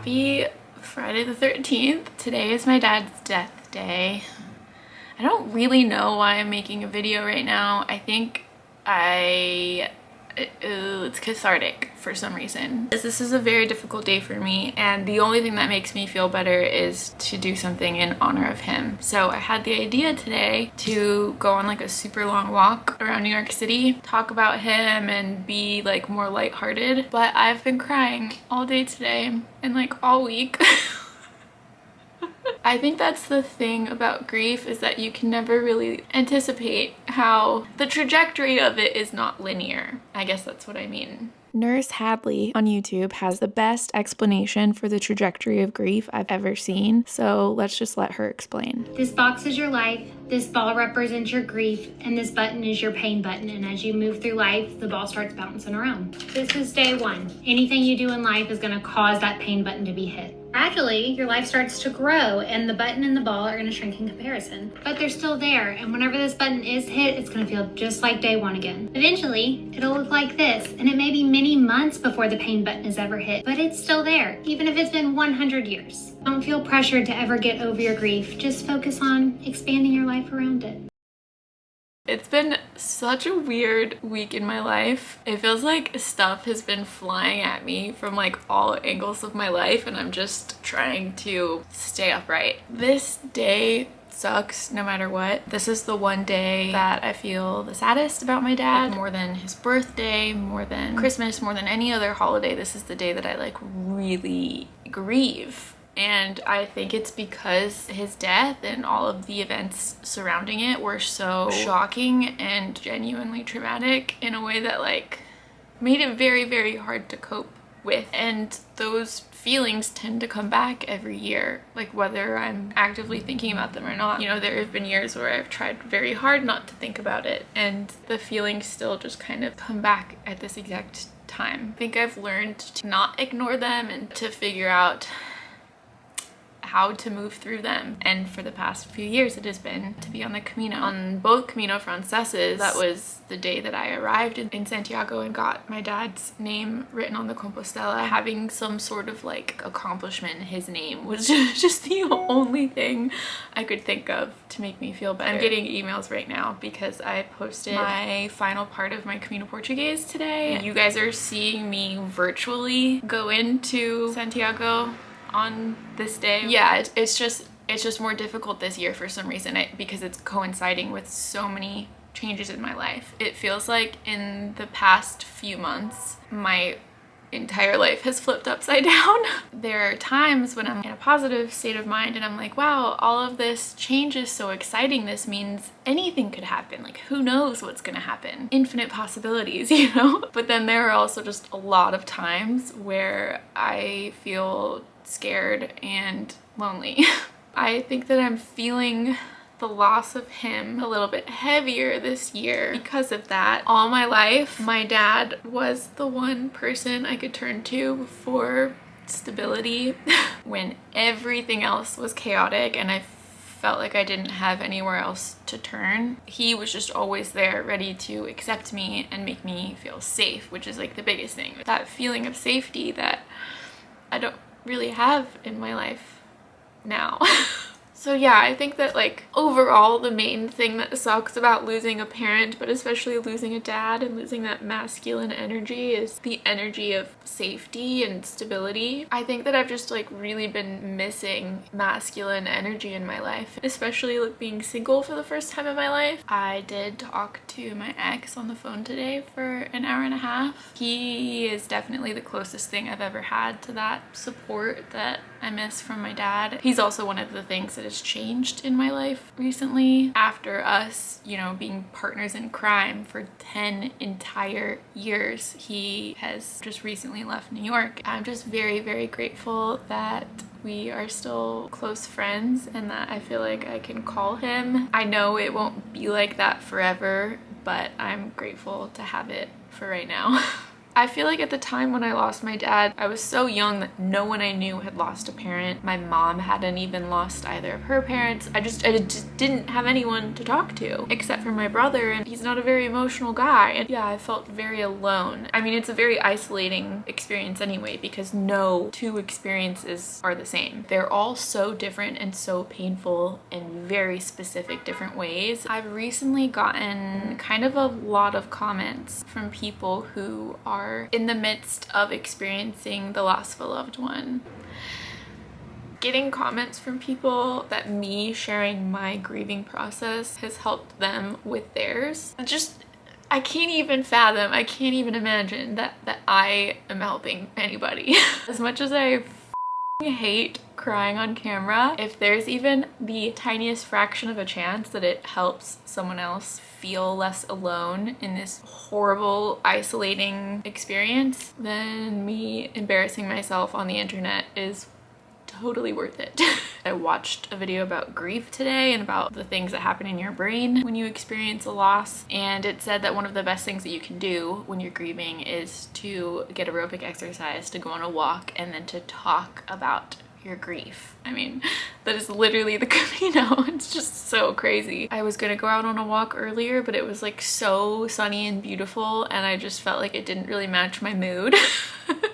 Happy Friday the 13th. Today is my dad's death day. I don't really know why I'm making a video right now. I think it's cathartic for some reason. This is a very difficult day for me, and the only thing that makes me feel better is to do something in honor of him. So I had the idea today to go on like a super long walk around New York City, talk about him and be like more lighthearted, but I've been crying all day today and like all week. I think that's the thing about grief, is that you can never really anticipate how the trajectory of it is not linear. I guess that's what I mean. Nurse Hadley on YouTube has the best explanation for the trajectory of grief I've ever seen, so let's just let her explain. This box is your life, this ball represents your grief, and this button is your pain button. And as you move through life, the ball starts bouncing around. This is day one. Anything you do in life is going to cause that pain button to be hit. Gradually, your life starts to grow, and the button and the ball are going to shrink in comparison. But they're still there, and whenever this button is hit, it's going to feel just like day one again. Eventually, it'll look like this, and it may be many months before the pain button is ever hit, but it's still there, even if it's been 100 years. Don't feel pressured to ever get over your grief. Just focus on expanding your life around it. It's been such a weird week in my life. It feels like stuff has been flying at me from like all angles of my life, and I'm just trying to stay upright. This day sucks no matter what. This is the one day that I feel the saddest about my dad. Like, more than his birthday, more than Christmas, more than any other holiday, this is the day that I like really grieve. And I think it's because his death and all of the events surrounding it were so shocking and genuinely traumatic in a way that like made it very, very hard to cope with. And those feelings tend to come back every year, like whether I'm actively thinking about them or not. You know, there have been years where I've tried very hard not to think about it, and the feelings still just kind of come back at this exact time. I think I've learned to not ignore them and to figure out how to move through them. And for the past few years it has been to be on the Camino. On both Camino Franceses, that was the day that I arrived in Santiago and got my dad's name written on the Compostela. Having some sort of like accomplishment in his name was just the only thing I could think of to make me feel better. I'm getting emails right now because I posted my final part of my Camino Portuguese today. You guys are seeing me virtually go into Santiago on this day. Yeah, it's just more difficult this year for some reason, because it's coinciding with so many changes in my life. It feels like in the past few months my entire life has flipped upside down. There are times when I'm in a positive state of mind and I'm like, wow, all of this change is so exciting. This means anything could happen. Like, who knows what's gonna happen? Infinite possibilities, you know? But then there are also just a lot of times where I feel scared and lonely. I think that I'm feeling the loss of him a little bit heavier this year because of that. All my life, my dad was the one person I could turn to for stability when everything else was chaotic and I felt like I didn't have anywhere else to turn. He was just always there, ready to accept me and make me feel safe, which is like the biggest thing. That feeling of safety that I don't really have in my life now. So yeah, I think that like overall the main thing that sucks about losing a parent, but especially losing a dad and losing that masculine energy, is the energy of safety and stability. I think that I've just like really been missing masculine energy in my life, especially like being single for the first time in my life. I did talk to my ex on the phone today for an hour and a half. He is definitely the closest thing I've ever had to that support that I miss from my dad. He's also one of the things that has changed in my life recently. After us, you know, being partners in crime for 10 entire years, he has just recently left New York. I'm just very, very grateful that we are still close friends and that I feel like I can call him. I know it won't be like that forever, but I'm grateful to have it for right now. I feel like at the time when I lost my dad, I was so young that no one I knew had lost a parent. My mom hadn't even lost either of her parents. I just didn't have anyone to talk to except for my brother, and he's not a very emotional guy. And yeah, I felt very alone. I mean, it's a very isolating experience anyway, because no two experiences are the same. They're all so different and so painful in very specific different ways. I've recently gotten kind of a lot of comments from people who are in the midst of experiencing the loss of a loved one. Getting comments from people that me sharing my grieving process has helped them with theirs. I can't even fathom, I can't even imagine that I am helping anybody. As much as I hate crying on camera, if there's even the tiniest fraction of a chance that it helps someone else feel less alone in this horrible, isolating experience, then me embarrassing myself on the internet is totally worth it. I watched a video about grief today and about the things that happen in your brain when you experience a loss, and it said that one of the best things that you can do when you're grieving is to get aerobic exercise, to go on a walk, and then to talk about your grief. I mean, that is literally the Camino. It's just so crazy. I was gonna go out on a walk earlier, but it was like so sunny and beautiful, and I just felt like it didn't really match my mood.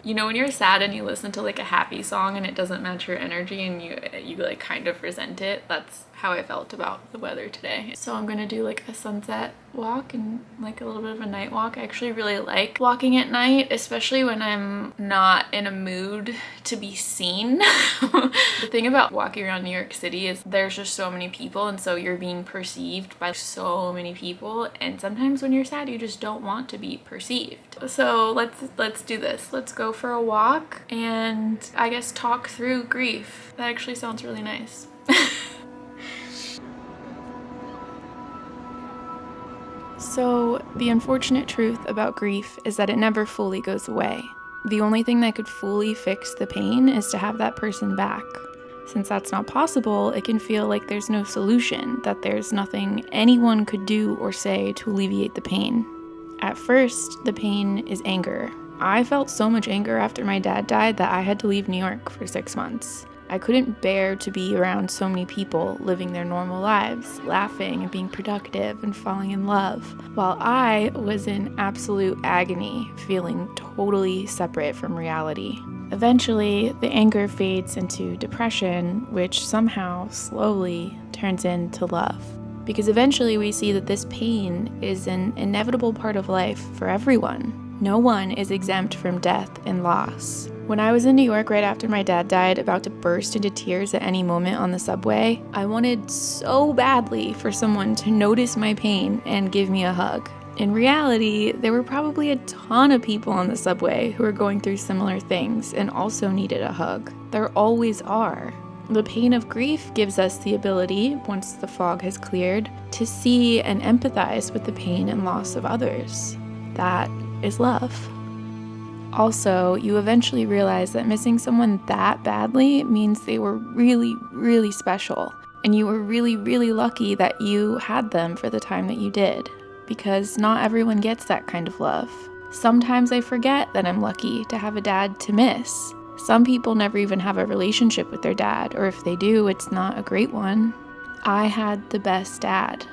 You know when you're sad and you listen to like a happy song and it doesn't match your energy and you like kind of resent it? That's how I felt about the weather today. So I'm gonna do like a sunset walk and like a little bit of a night walk. I actually really like walking at night, especially when I'm not in a mood to be seen. The thing about walking around New York City is there's just so many people, and so you're being perceived by so many people, and sometimes when you're sad you just don't want to be perceived. So let's do this. Let's go for a walk and I guess talk through grief. That actually sounds really nice. So the unfortunate truth about grief is that it never fully goes away. The only thing that could fully fix the pain is to have that person back. Since that's not possible, it can feel like there's no solution, that there's nothing anyone could do or say to alleviate the pain. At first, the pain is anger. I felt so much anger after my dad died that I had to leave New York for 6 months. I couldn't bear to be around so many people living their normal lives, laughing and being productive and falling in love, while I was in absolute agony, feeling totally separate from reality. Eventually, the anger fades into depression, which somehow slowly turns into love. Because eventually we see that this pain is an inevitable part of life for everyone. No one is exempt from death and loss. When I was in New York right after my dad died, about to burst into tears at any moment on the subway, I wanted so badly for someone to notice my pain and give me a hug. In reality, there were probably a ton of people on the subway who were going through similar things and also needed a hug. There always are. The pain of grief gives us the ability, once the fog has cleared, to see and empathize with the pain and loss of others. That is love. Also, you eventually realize that missing someone that badly means they were really, really special, and you were really, really lucky that you had them for the time that you did, because not everyone gets that kind of love. Sometimes I forget that I'm lucky to have a dad to miss. Some people never even have a relationship with their dad, or if they do, it's not a great one. I had the best dad.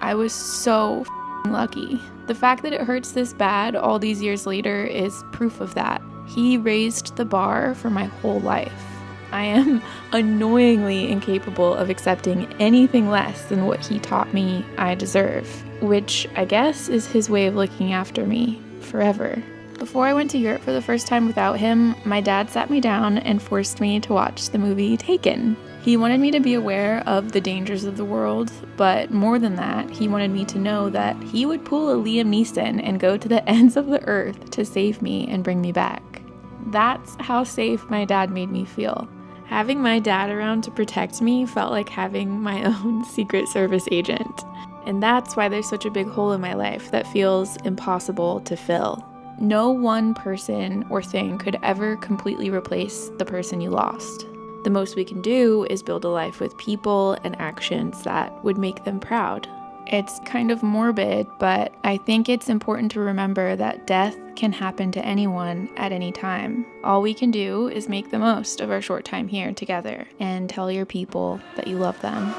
I was so lucky. The fact that it hurts this bad all these years later is proof of that. He raised the bar for my whole life. I am annoyingly incapable of accepting anything less than what he taught me I deserve, which I guess is his way of looking after me forever. Before I went to Europe for the first time without him, my dad sat me down and forced me to watch the movie Taken. He wanted me to be aware of the dangers of the world, but more than that, he wanted me to know that he would pull a Liam Neeson and go to the ends of the earth to save me and bring me back. That's how safe my dad made me feel. Having my dad around to protect me felt like having my own Secret Service agent. And that's why there's such a big hole in my life that feels impossible to fill. No one person or thing could ever completely replace the person you lost. The most we can do is build a life with people and actions that would make them proud. It's kind of morbid, but I think it's important to remember that death can happen to anyone at any time. All we can do is make the most of our short time here together and tell your people that you love them.